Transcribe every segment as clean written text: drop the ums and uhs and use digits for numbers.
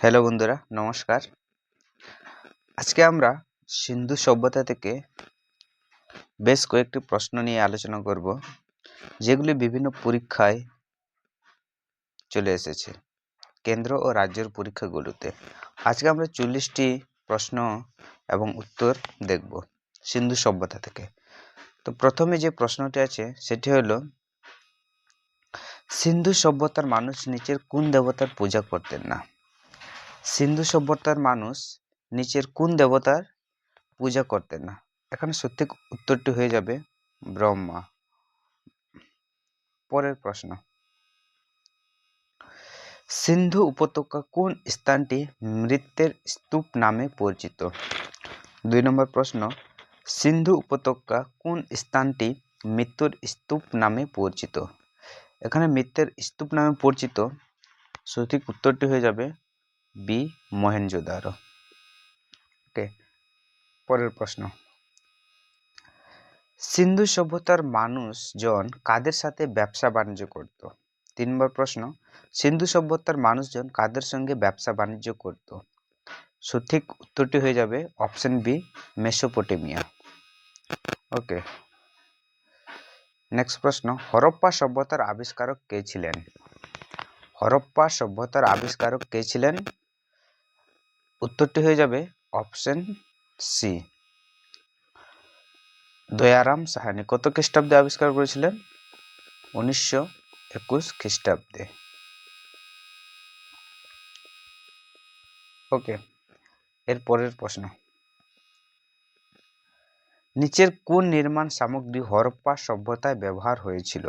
Hello বন্ধুরা, নমস্কার। আজকে আমরা সিন্ধু সভ্যতা থেকে বেশ কয়েকটি প্রশ্ন নিয়ে আলোচনা করব, যেগুলি বিভিন্ন পরীক্ষায় চলে এসেছে, কেন্দ্র ও রাজ্যের পরীক্ষাগুলোতে। আজকে আমরা 40টি প্রশ্ন এবং উত্তর দেখব সিন্ধু সভ্যতা থেকে। তো প্রথমে যে প্রশ্নটি আছে সেটি হলো, সিন্ধু সভ্যতার মানুষ নিচের কোন দেবতার পূজা করতেন না? সিন্ধু সভ্যতার মানুষ নিচের কোন দেবতার পূজা করতেন না? এখানে সঠিক উত্তরটি হয়ে যাবে ব্রহ্মা। পরের প্রশ্ন, সিন্ধু উপত্যকা কোন স্থানটি মৃত্যের স্তূপ নামে পরিচিত? 2 নম্বর প্রশ্ন, সিন্ধু উপত্যকা কোন স্থানটি মৃত্যুর স্তূপ নামে পরিচিত? এখানে মৃত্যের স্তূপ নামে পরিচিত সঠিক উত্তরটি হয়ে যাবে বি, মহেঞ্জোদারো। ওকে, পরের প্রশ্ন, সিন্ধু সভ্যতার মানুষজন কাদের সাথে ব্যবসা বাণিজ্য করত? 3 নম্বর প্রশ্ন, সিন্ধু সভ্যতার মানুষজন কাদের সঙ্গে ব্যবসা বাণিজ্য করত? সঠিক উত্তরটি হয়ে যাবে অপশন বি, মেসোপটেমিয়া। ওকে, নেক্সট প্রশ্ন, হরপ্পা সভ্যতার আবিষ্কারক কে ছিলেন? হরপ্পা সভ্যতার আবিষ্কারক কে ছিলেন? উত্তরটি হয়ে যাবে অপশন সি, দয়ারাম সাহানি। কত খ্রিস্টাব্দে আবিষ্কার করেছিলেন? 1921 খ্রিস্টাব্দে। ওকে, এর পরের প্রশ্ন, নিচের কোন নির্মাণ সামগ্রী হরপ্পা সভ্যতায় ব্যবহার হয়েছিল?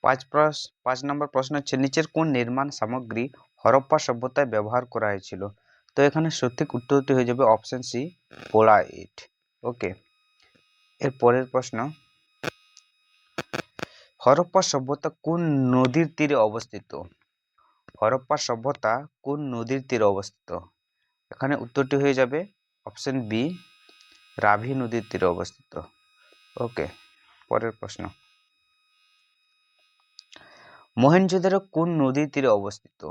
5 নম্বর প্রশ্ন হচ্ছে, নিচের কোন নির্মাণ সামগ্রী হরপ্পা সভ্যতায় ব্যবহার করা হয়েছিল? তো এখানে সঠিক উত্তরটি হয়ে যাবে অপশন সি, পোড়া ইট। ওকে, এর পরের প্রশ্ন, হরপ্পা সভ্যতা কোন নদীর তীরে অবস্থিত? হরপ্পা সভ্যতা কোন নদীর তীরে অবস্থিত? এখানে উত্তরটি হয়ে যাবে অপশন বি, রাভি নদীর তীরে অবস্থিত। ওকে, পরের প্রশ্ন, মহেঞ্জোদারো কোন নদীর তীরে অবস্থিত?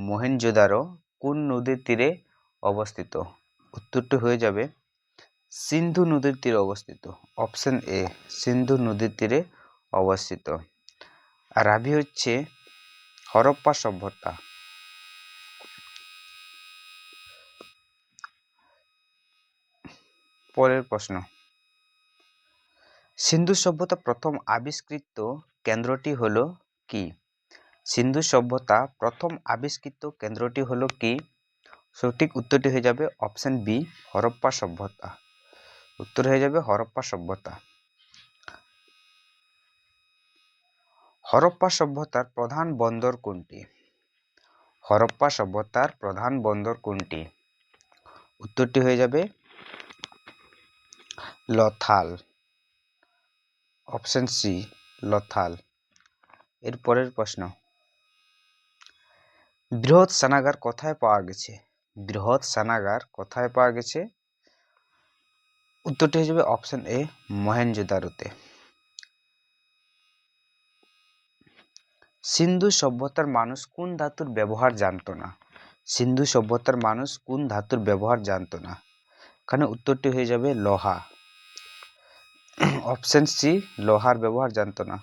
মহেঞ্জোদারো কোন নদীর তীরে অবস্থিত? উত্তরটি হয়ে যাবে সিন্ধু নদীর তীরে অবস্থিত। অপশন এ, সিন্ধু নদীর তীরে অবস্থিত। আর রাভি হচ্ছে হরপ্পা সভ্যতা। পরের প্রশ্ন, সিন্ধু সভ্যতা প্রথম আবিষ্কৃত কেন্দ্রটি হলো কি? সিন্ধু সভ্যতা প্রথম আবিষ্কৃত কেন্দ্রটি হলো কি? সঠিক উত্তরটি হয়ে যাবে অপশন বি, হরপ্পা সভ্যতা। উত্তর হয়ে যাবে হরপ্পা সভ্যতা। হরপ্পা সভ্যতার প্রধান বন্দর কোনটি? হরপ্পা সভ্যতার প্রধান বন্দর কোনটি? উত্তরটি হয়ে যাবে লথাল। Option C, Lothal. এর পরের প্রশ্ন, বৃহৎ স্নানাগার কোথায় পাওয়া গেছে? বৃহৎ স্নানাগার কোথায় পাওয়া গেছে? উত্তরটি হয়ে যাবে অপশন এ, মহেঞ্জোদারোতে। সিন্ধু সভ্যতার মানুষ কোন ধাতুর ব্যবহার জানত না? সিন্ধু সভ্যতার মানুষ কোন ধাতুর ব্যবহার জানত না? এখানে উত্তরটি হয়ে যাবে লোহা। অপশন সি, লোহার ব্যবহার জানত না।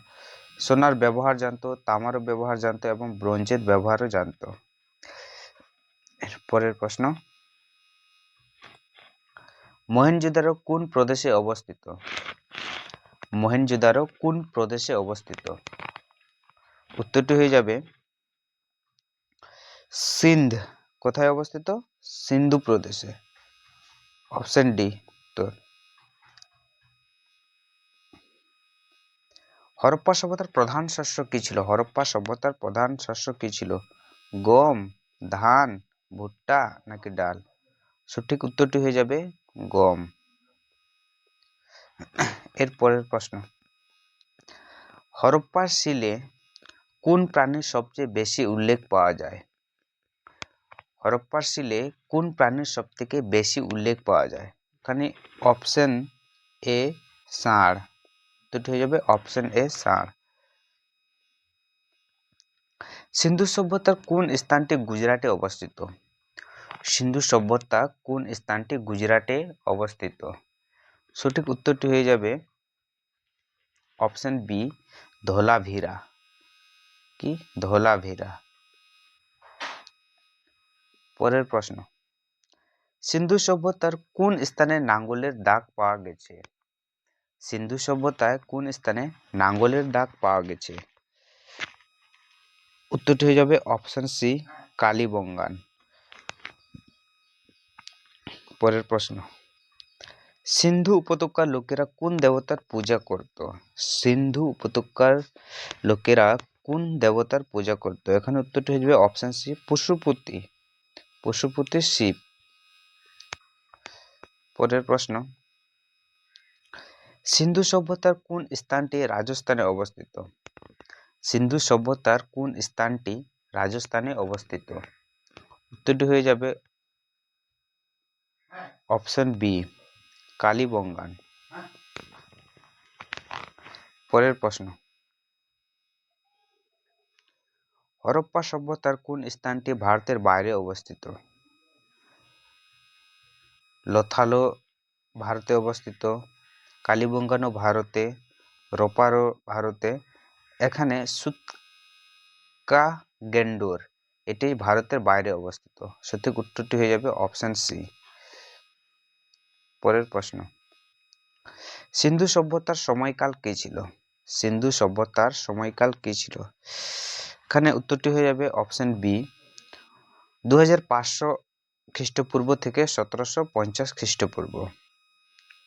সোনার ব্যবহার জানত, তামারও ব্যবহার জানত এবং ব্রোঞ্জের ব্যবহারও জানত। এর পরের প্রশ্ন, মহেঞ্জোদারো কোন প্রদেশে অবস্থিত? মহেঞ্জোদারো কোন প্রদেশে অবস্থিত? উত্তরটি হয়ে যাবে সিন্ধ। কোথায় অবস্থিত? সিন্ধু প্রদেশে। অপশন ডি উত্তর। হরপ্পা সভ্যতার প্রধান শস্য কি ছিল? হরপ্পা সভ্যতার প্রধান শস্য কি ছিল? গম, ধান, ভুট্টা নাকি ডাল? সঠিক উত্তরটি হয়ে যাবে গম। এর পরের প্রশ্ন, হরপ্পার শিলে কোন প্রাণীর সবচেয়ে বেশি উল্লেখ পাওয়া যায়? হরপ্পার শিলে কোন প্রাণীর সব থেকে বেশি উল্লেখ পাওয়া যায়? এখানে অপশন এ, ষাঁড়। উত্তরটি হয়ে যাবে অপশন এ, ষাঁড়। সিন্ধু সভ্যতার কোন স্থানটি গুজরাটে অবস্থিত? সিন্ধু সভ্যতা কোন স্থানটি গুজরাটে অবস্থিত? সঠিক উত্তরটি হয়ে যাবে অপশন বি, ধোলাভিরা। কি? ধোলাভিরা। পরের প্রশ্ন, সিন্ধু সভ্যতার কোন স্থানে নাঙ্গলের দাগ পাওয়া গেছে? সিন্ধু সভ্যতায় কোন স্থানে নাঙ্গলের দাগ পাওয়া গেছে? উত্তরটি হয়ে যাবে অপশন সি, কালীবঙ্গান। পরের প্রশ্ন, সিন্ধু উপত্যকার লোকেরা কোন দেবতার পূজা করত? সিন্ধু উপত্যকার লোকেরা কোন দেবতার পূজা করত? এখানে উত্তরটি হয়ে যাবে অপশন সি, পশুপতি। পশুপতি শিব। পরের প্রশ্ন, সিন্ধু সভ্যতার কোন স্থানটি রাজস্থানে অবস্থিত? সিন্ধু সভ্যতার কোন স্থানটি রাজস্থানে অবস্থিত? উত্তরটি হয়ে যাবে অপশন বি, কালীবঙ্গান। পরের প্রশ্ন, হরপ্পা সভ্যতার কোন স্থানটি ভারতের বাইরে অবস্থিত? লোথালো ভারতে অবস্থিত, কালীবঙ্গানও ভারতে, রোপারও ভারতে, এখানে সুতকাগেন্ডোর এটি ভারতের বাইরে অবস্থিত। সঠিক উত্তরটি হয়ে যাবে অপশন সি। পরের প্রশ্ন, সিন্ধু সভ্যতার সময়কাল কি ছিল? সিন্ধু সভ্যতার সময়কাল কি ছিল? এখানে উত্তরটি হয়ে যাবে অপশন বি, 2500 খ্রিস্টপূর্ব থেকে 1750 খ্রিস্টপূর্ব।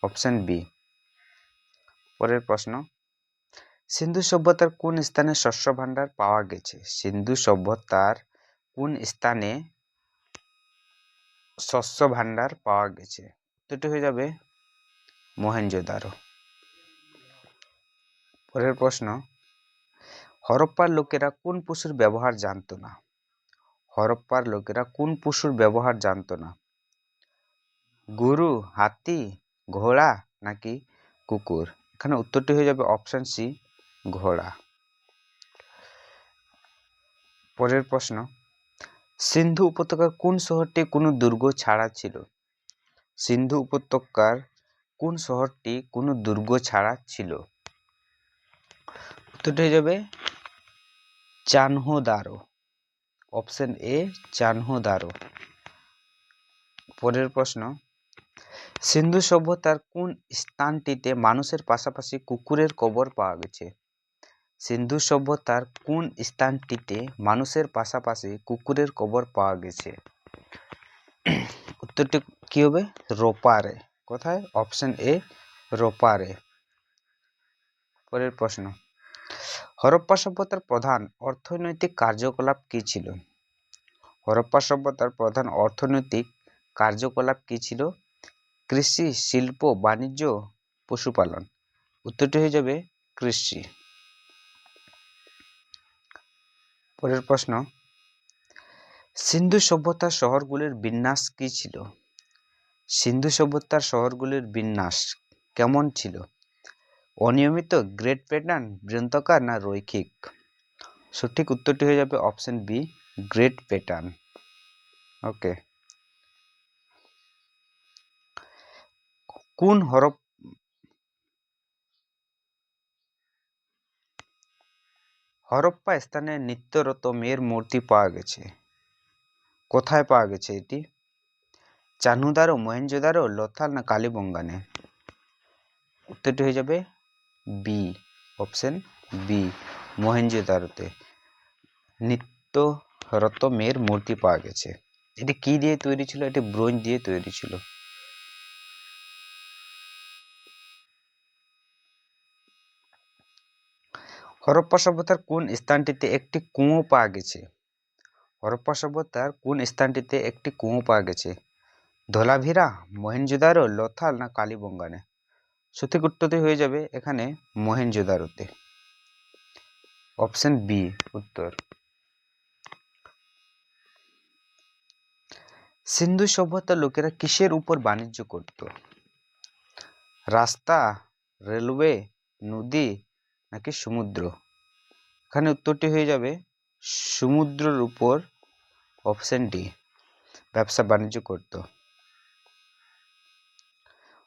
Option B. পরের প্রশ্ন, সিন্ধু সভ্যতার কোন স্থানে শস্য ভাণ্ডার পাওয়া গেছে? সিন্ধু সভ্যতার কোন স্থানে শস্য ভাণ্ডার পাওয়া গেছে? উত্তরটি হয়ে যাবে মহেঞ্জোদারো। পরের প্রশ্ন, হরপ্পার লোকেরা কোন পশুর ব্যবহার জানতো না? হরপ্পার লোকেরা কোন পশুর ব্যবহার জানতো না? গরু, হাতি, ঘোড়া নাকি কুকুর? এখানে উত্তরটি হয়ে যাবে অপশন সি, ঘোড়া। পরের প্রশ্ন, সিন্ধু উপত্যকার কোন শহরটি কোনো দুর্গ ছাড়া ছিল? সিন্ধু উপত্যকার কোন শহরটি কোনো দুর্গ ছাড়া ছিল? উত্তরটি হয়ে যাবে চানহোদারো। Option A, চানহোদারো। পরের প্রশ্ন, সিন্ধু সভ্যতার কোন স্থানটিতে মানুষের পাশাপাশি কুকুরের কবর পাওয়া গেছে? সিন্ধু সভ্যতার কোন স্থানটিতে মানুষের পাশাপাশি কুকুরের কবর পাওয়া গেছে? উত্তরটি কি হবে? রোপারে। কোথায়? অপশন এ, রোপারে। পরের প্রশ্ন, হরপ্পা সভ্যতার প্রধান অর্থনৈতিক কার্যকলাপ কি ছিল? হরপ্পা সভ্যতার প্রধান অর্থনৈতিক কার্যকলাপ কি ছিল? কৃষি, শিল্প, বাণিজ্য, পশুপালন। উত্তরটি হয়ে যাবে কৃষি। পরের প্রশ্ন, সিন্ধু সভ্যতার শহরগুলির বিন্যাস কি ছিল? সিন্ধু সভ্যতার শহরগুলির বিন্যাস কেমন ছিল? অনিয়মিত, গ্রেড প্যাটার্ন, বৃত্তাকার না রৈখিক? সঠিক উত্তরটি হয়ে যাবে অপশন বি, গ্রেড প্যাটার্ন। ওকে। কোন হরপ্পা স্থানে নিত্যরত মেয়ের মূর্তি পাওয়া গেছে? কোথায় পাওয়া গেছে এটি? চানহুদারো, মহেঞ্জোদারো, লোথাল না কালীবঙ্গানে? উত্তরটি হয়ে যাবে বি, অপশন বি, মহেঞ্জোদারোতে নিত্যরত মেয়ের মূর্তি পাওয়া গেছে। এটি কি দিয়ে তৈরি ছিল? এটি ব্রোঞ্জ দিয়ে তৈরি ছিল। হরপ্পা সভ্যতার কোন স্থানটিতে একটি কুয়ো পাওয়া গেছে? হরপ্পা সভ্যতার কোন স্থানটিতে একটি কুয়ো পাওয়া গেছে? ধোলাভিরা, মহেঞ্জোদারো, লোথাল না কালীবঙ্গানে? সঠিক উত্তরটি হয়ে যাবে এখানে মহেঞ্জোদারোতে। অপশন বি উত্তর। সিন্ধু সভ্যতার লোকেরা কিসের উপর বাণিজ্য করত? রাস্তা, রেলওয়ে, নদী নাকি সমুদ্র? এখানে উত্তরটি হয়ে যাবে সমুদ্রের উপর, অপশন ডি ব্যবসা বাণিজ্য করত।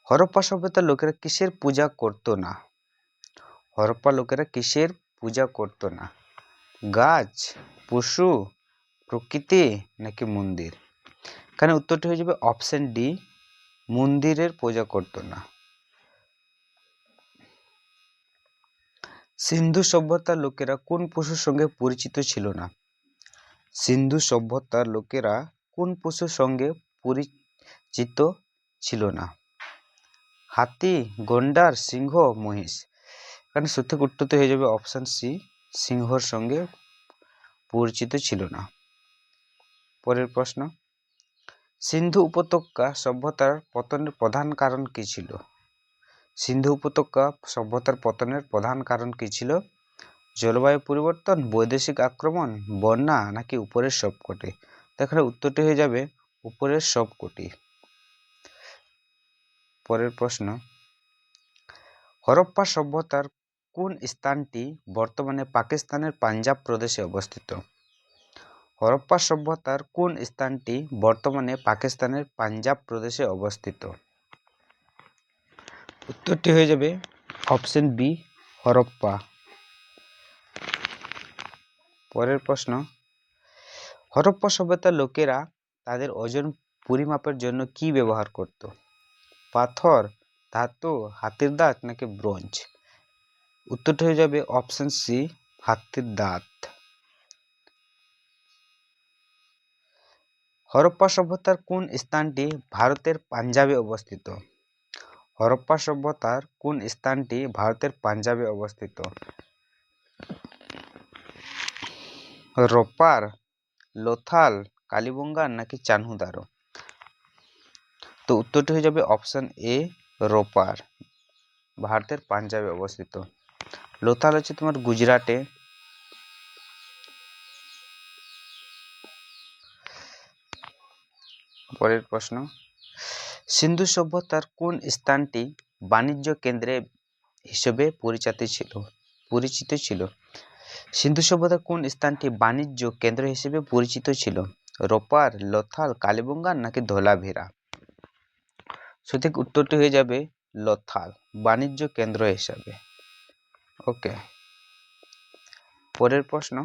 হরপ্পা সভ্যতার লোকেরা কিসের পূজা করত না? হরপ্পা লোকেরা কিসের পূজা করত না? গাছ, পশু, প্রকৃতি নাকি মন্দির? এখানে উত্তরটি হয়ে যাবে অপশন ডি, মন্দিরের পূজা করত না। সিন্ধু সভ্যতার লোকেরা কোন পশুর সঙ্গে পরিচিত ছিল না? সিন্ধু সভ্যতার লোকেরা কোন পশুর সঙ্গে পরিচিত ছিল না? হাতি, গন্ডার, সিংহ, মহিষ? এখানে সঠিক উত্তরটি হয়ে যাবে অপশন সি, সিংহর সঙ্গে পরিচিত ছিল না। পরের প্রশ্ন, সিন্ধু উপত্যকা সভ্যতার পতনের প্রধান কারণ কি ছিল? সিন্ধু উপত্যকা সভ্যতার পতনের প্রধান কারণ কি ছিল? জলবায়ু পরিবর্তন, বৈদেশিক আক্রমণ, বন্যা নাকি উপরের সবকটি? এখানে উত্তরটি হয়ে যাবে উপরের সবকটি। পরের প্রশ্ন, হরপ্পা সভ্যতার কোন স্থানটি বর্তমানে পাকিস্তানের পাঞ্জাব প্রদেশে অবস্থিত? হরপ্পা সভ্যতার কোন স্থানটি বর্তমানে পাকিস্তানের পাঞ্জাব প্রদেশে অবস্থিত? উত্তরটি হয়ে যাবে অপশন বি, হরপ্পা। পরের প্রশ্ন, হরপ্পা সভ্যতার লোকেরা তাদের ওজন পরিমাপের জন্য কি ব্যবহার করত? পাথর, ধাতু, হাতির দাঁত নাকি ব্রোঞ্জ? উত্তরটি হয়ে যাবে অপশন সি, হাতির দাঁত। হরপ্পা সভ্যতার কোন স্থানটি ভারতের পাঞ্জাবে অবস্থিত? হরপ্পা সভ্যতার কোন স্থানটি ভারতের পাঞ্জাবে অবস্থিত? রোপার, লোথাল, কালীবঙ্গান নাকি চানহুদারো? তো উত্তরটি হয়ে যাবে অপশন এ, রোপার, ভারতের পাঞ্জাবে অবস্থিত। লোথাল হচ্ছে তোমার গুজরাটে। পরের প্রশ্ন, সিন্ধু সভ্যতার কোন স্থানটি বাণিজ্য কেন্দ্রে হিসেবে পরিচিত ছিল? সিন্ধু সভ্যতার কোন স্থানটি বাণিজ্য কেন্দ্র হিসেবে পরিচিত ছিল? রোপার, লোথাল, কালীবঙ্গান নাকি ধোলাভিরা? সঠিক উত্তরটি হয়ে যাবে লোথাল, বাণিজ্য কেন্দ্র হিসাবে। ওকে। পরের প্রশ্ন,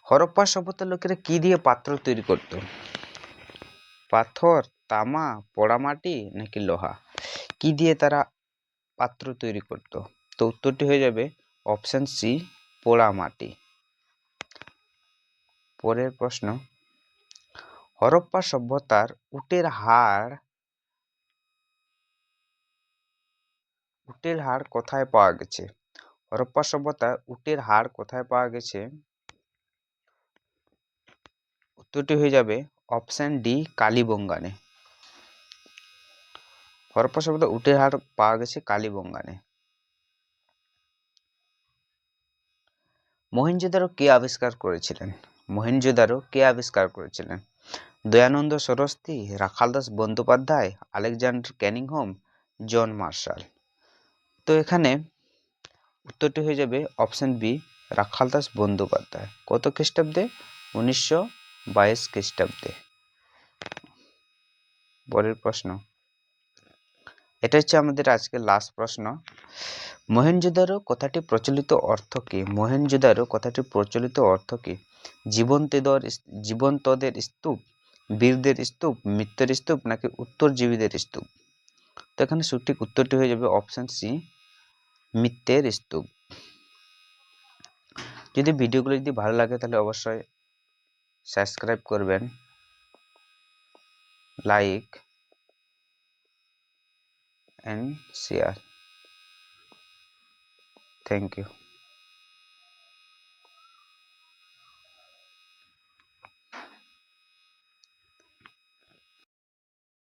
হরপ্পা সভ্যতার লোকেরা কি দিয়ে পাত্র তৈরি করত? পাথর, তামা, পোড়ামাটি নাকি লোহা? কি দিয়ে তারা পাত্র তৈরি করত? তো উত্তরটি হয়ে যাবে অপশন সি, পোড়ামাটি। পরের প্রশ্ন, হরপ্পা সভ্যতার উটের হাড় কোথায় পাওয়া গেছে? হরপ্পা সভ্যতার উটের হাড় কোথায় পাওয়া গেছে? উত্তরটি হয়ে যাবে অপশন ডি, কালীবঙ্গানে। হরপ্পা সভ্যতার উটের হাড় পাওয়া গেছে কালীবঙ্গানে। মহেঞ্জোদারো কে আবিষ্কার করেছিলেন? মহেঞ্জোদারো কে আবিষ্কার করেছিলেন? Dayananda Saraswati, Rakhaldas Bandyopadhyay, Alexander Cunningham, John Marshall? তো এখানে উত্তরটি হয়ে যাবে অপশন বি, রাখালদাস বন্দ্যোপাধ্যায়। কত খ্রিস্টাব্দে? 1922 খ্রিস্টাব্দে। পরের প্রশ্ন, এটা হচ্ছে আমাদের আজকের লাস্ট প্রশ্ন। মহেঞ্জোদারো কথাটি প্রচলিত অর্থ কি? মহেঞ্জোদারো কথাটি প্রচলিত অর্থ কি? জীবন্তদের স্তূপ, বীরদের স্তূপ, মৃতের স্তূপ নাকি উত্তরজীবীদের স্তূপ? তো এখানে সঠিক উত্তরটি হয়ে যাবে অপশন সি, মৃতের স্তূপ। যদি ভিডিওগুলো যদি ভালো লাগে তাহলে অবশ্যই সাবস্ক্রাইব করবেন, like and share. Thank you.